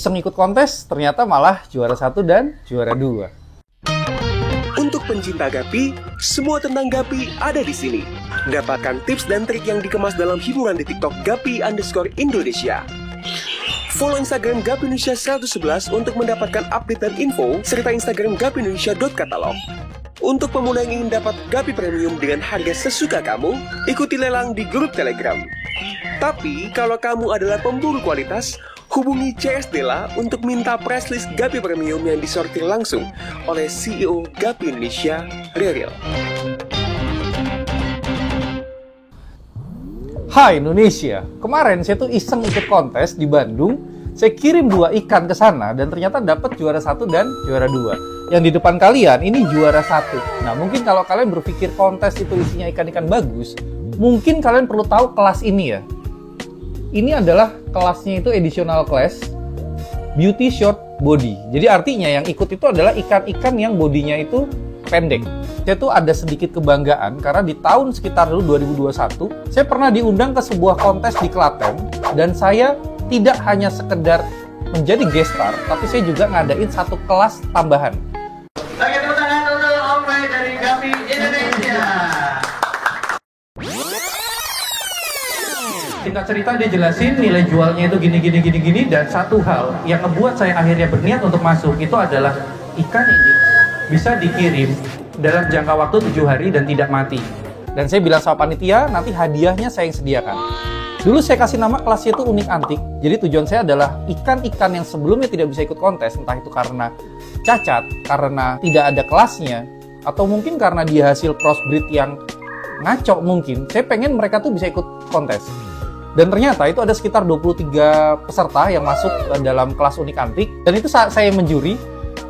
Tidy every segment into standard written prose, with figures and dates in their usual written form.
iseng ikut kontes, ternyata malah juara 1 dan juara 2. Untuk pencinta Gapi, semua tentang Gapi ada di sini. Dapatkan tips dan trik yang dikemas dalam hiburan di TikTok Gapi_Indonesia. Follow Instagram Gapi Indonesia 111 untuk mendapatkan update dan info, serta Instagram gapiindonesia.catalog. Untuk pemula yang ingin dapat Gapi Premium dengan harga sesuka kamu, ikuti lelang di grup Telegram. Tapi, kalau kamu adalah pemburu kualitas, hubungi CS Dela untuk minta price list Gapi Premium yang disortir langsung oleh CEO Gapi Indonesia, Reril. Hai Indonesia, kemarin saya tuh iseng ikut kontes di Bandung. Saya kirim 2 ikan ke sana dan ternyata dapat juara 1 dan juara 2. Yang di depan kalian ini juara 1. Nah, mungkin kalau kalian berpikir kontes itu isinya ikan-ikan bagus, mungkin kalian perlu tahu kelas ini ya. Ini adalah kelasnya itu additional class beauty short body. Jadi artinya yang ikut itu adalah ikan-ikan yang bodinya itu pendek. Saya tuh ada sedikit kebanggaan karena di tahun sekitar dulu 2021, saya pernah diundang ke sebuah kontes di Klaten dan saya tidak hanya sekedar menjadi guest star, tapi saya juga ngadain satu kelas tambahan. Bagi tepuk tangan untuk Om Ray dari Gapi Indonesia. Singkat cerita dia jelasin nilai jualnya itu gini dan satu hal yang ngebuat saya akhirnya berniat untuk masuk itu adalah ikan ini bisa dikirim dalam jangka waktu 7 hari dan tidak mati. Dan saya bilang sama panitia, nanti hadiahnya saya yang sediakan. Dulu saya kasih nama kelasnya itu unik antik. Jadi tujuan saya adalah ikan-ikan yang sebelumnya tidak bisa ikut kontes, entah itu karena cacat, karena tidak ada kelasnya, atau mungkin karena dia hasil crossbreed yang ngaco mungkin. Saya pengen mereka tuh bisa ikut kontes. Dan ternyata itu ada sekitar 23 peserta yang masuk dalam kelas unik antik. Dan itu saat saya menjuri.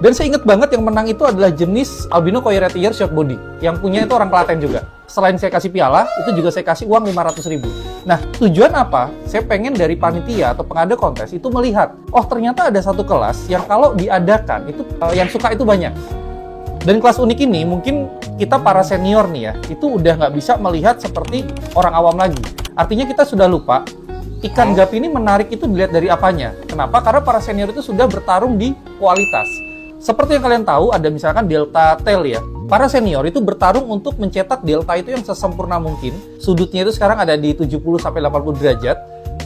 Dan saya ingat banget yang menang itu adalah jenis albino coiretier short body. Yang punya itu orang Klaten juga. Selain saya kasih piala, itu juga saya kasih uang 500.000. Nah, tujuan apa? Saya pengen dari panitia atau pengada kontes itu melihat, oh ternyata ada satu kelas yang kalau diadakan, itu yang suka itu banyak. Dan kelas unik ini mungkin kita para senior nih ya, itu udah nggak bisa melihat seperti orang awam lagi. Artinya kita sudah lupa, ikan Gapi ini menarik itu dilihat dari apanya. Kenapa? Karena para senior itu sudah bertarung di kualitas. Seperti yang kalian tahu, ada misalkan delta tail ya. Para senior itu bertarung untuk mencetak delta itu yang sesempurna mungkin. Sudutnya itu sekarang ada di 70-80 derajat.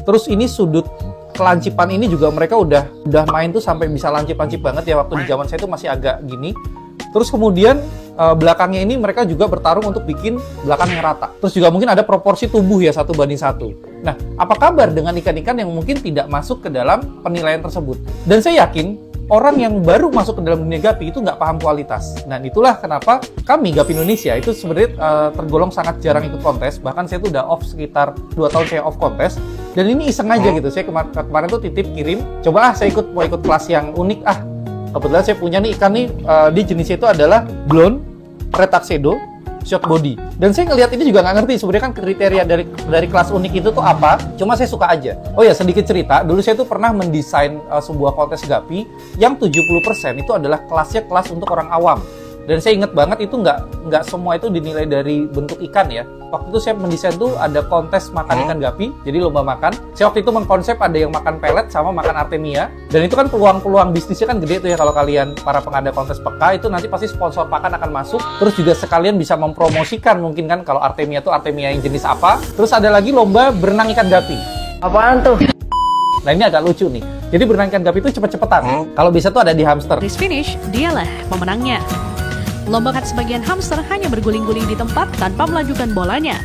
Terus ini sudut kelancipan ini juga mereka udah main tuh sampai bisa lancip-lancip banget ya. Waktu di zaman saya itu masih agak gini. Terus kemudian belakangnya ini mereka juga bertarung untuk bikin belakang yang rata. Terus juga mungkin ada proporsi tubuh ya 1:1. Nah, apa kabar dengan ikan-ikan yang mungkin tidak masuk ke dalam penilaian tersebut? Dan saya yakin orang yang baru masuk ke dalam dunia Gapi itu nggak paham kualitas. Dan itulah kenapa kami, Gapi Indonesia, itu sebenarnya tergolong sangat jarang ikut kontes. Bahkan saya tuh udah off sekitar 2 tahun saya off kontes. Dan ini iseng aja gitu. Saya kemarin tuh titip kirim, coba saya mau ikut kelas yang unik Kebetulan saya punya nih ikan nih, di jenisnya itu adalah blonde red tuxedo short body. Dan saya ngelihat ini juga nggak ngerti sebenarnya kan kriteria dari kelas unik itu tuh apa. Cuma saya suka aja. Oh ya, sedikit cerita. Dulu saya tuh pernah mendesain sebuah kontes Gapi yang 70% itu adalah kelasnya kelas untuk orang awam. Dan saya inget banget itu nggak semua itu dinilai dari bentuk ikan ya. Waktu itu saya mendesain tuh ada kontes makan ikan Gapi, jadi lomba makan. Saya waktu itu mengkonsep ada yang makan pelet sama makan artemia. Dan itu kan peluang bisnisnya kan gede tuh ya kalau kalian para pengada kontes peka itu nanti pasti sponsor pakan akan masuk. Terus juga sekalian bisa mempromosikan mungkin kan kalau artemia tuh artemia yang jenis apa. Terus ada lagi lomba berenang ikan Gapi. Apaan tuh? Nah ini agak lucu nih. Jadi berenang ikan Gapi itu cepet-cepetan. Kalau bisa tuh ada di hamster. Race finish, dialah pemenangnya. Lomba kan sebagian hamster hanya berguling-guling di tempat tanpa melajukan bolanya.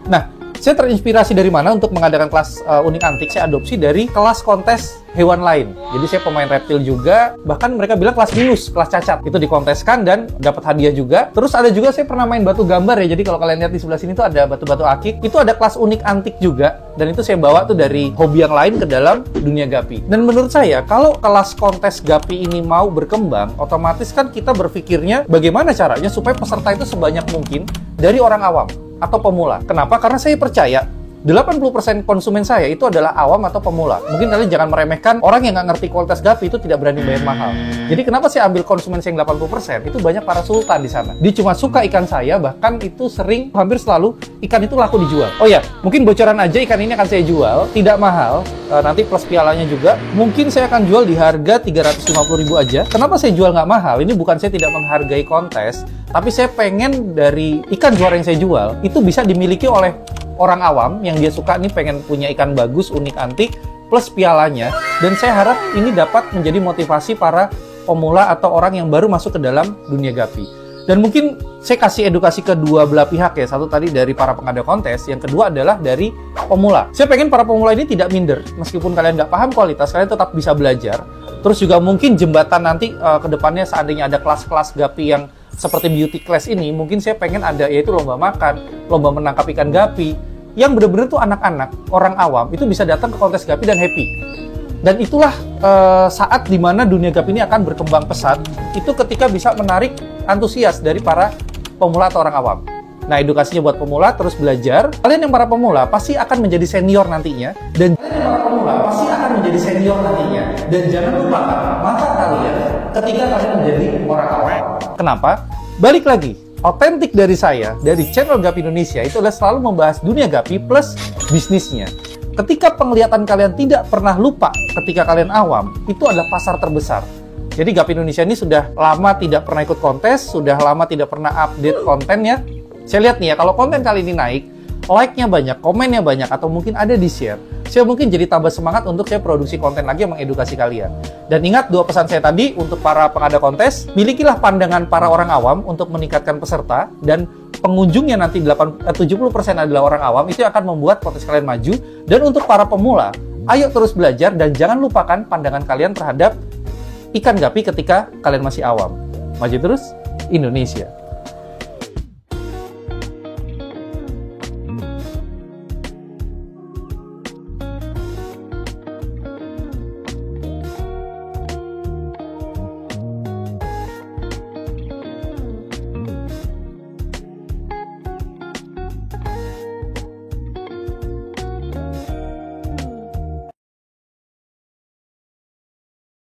Nah, saya terinspirasi dari mana untuk mengadakan kelas unik antik? Saya adopsi dari kelas kontes hewan lain. Jadi saya pemain reptil juga, bahkan mereka bilang kelas minus, kelas cacat. Itu dikonteskan dan dapat hadiah juga. Terus ada juga saya pernah main batu gambar ya. Jadi kalau kalian lihat di sebelah sini tuh ada batu-batu akik. Itu ada kelas unik antik juga. Dan itu saya bawa tuh dari hobi yang lain ke dalam dunia Gapi. Dan menurut saya, kalau kelas kontes Gapi ini mau berkembang, otomatis kan kita berpikirnya bagaimana caranya supaya peserta itu sebanyak mungkin dari orang awam atau pemula. Kenapa? Karena saya percaya 80% konsumen saya itu adalah awam atau pemula. Mungkin kalian jangan meremehkan orang yang nggak ngerti kualitas Gapi itu tidak berani bayar mahal. Jadi kenapa saya ambil konsumen saya yang 80%? Itu banyak para sultan di sana. Dia cuma suka ikan saya, bahkan itu sering, hampir selalu, ikan itu laku dijual. Oh ya, mungkin bocoran aja, ikan ini akan saya jual, tidak mahal, nanti plus pialanya juga. Mungkin saya akan jual di harga 350.000 aja. Kenapa saya jual nggak mahal? Ini bukan saya tidak menghargai kontes, tapi saya pengen dari ikan juara yang saya jual, itu bisa dimiliki oleh orang awam yang dia suka nih, pengen punya ikan bagus, unik, antik, plus pialanya. Dan saya harap ini dapat menjadi motivasi para pemula atau orang yang baru masuk ke dalam dunia Gapi. Dan mungkin saya kasih edukasi kedua belah pihak ya. Satu tadi dari para pengada kontes, yang kedua adalah dari pemula. Saya pengen para pemula ini tidak minder. Meskipun kalian nggak paham kualitas, kalian tetap bisa belajar. Terus juga mungkin jembatan nanti ke depannya seandainya ada kelas-kelas Gapi yang seperti beauty class ini, mungkin saya pengen ada yaitu lomba makan, lomba menangkap ikan Gapi, yang benar-benar tuh anak-anak, orang awam itu bisa datang ke kontes Gapi dan happy. Dan itulah saat dimana dunia Gapi ini akan berkembang pesat, itu ketika bisa menarik antusias dari para pemula atau orang awam. Nah, edukasinya buat pemula, terus belajar. Kalian yang para pemula pasti akan menjadi senior nantinya, dan jangan lupakan mata kalian ketika kalian menjadi orang awam. Kenapa? Balik lagi, otentik dari saya, dari channel Gapi Indonesia, itu adalah selalu membahas dunia Gapi plus bisnisnya. Ketika penglihatan kalian tidak pernah lupa ketika kalian awam, itu adalah pasar terbesar. Jadi Gapi Indonesia ini sudah lama tidak pernah ikut kontes, sudah lama tidak pernah update kontennya. Saya lihat nih ya, kalau konten kali ini naik, like-nya banyak, komennya banyak, atau mungkin ada di-share, saya mungkin jadi tambah semangat untuk saya produksi konten lagi yang mengedukasi kalian. Dan ingat dua pesan saya tadi untuk para pengada kontes, milikilah pandangan para orang awam untuk meningkatkan peserta, dan pengunjungnya nanti 70% adalah orang awam, itu akan membuat kontes kalian maju. Dan untuk para pemula, ayo terus belajar dan jangan lupakan pandangan kalian terhadap ikan Gapi ketika kalian masih awam. Maju terus, Indonesia!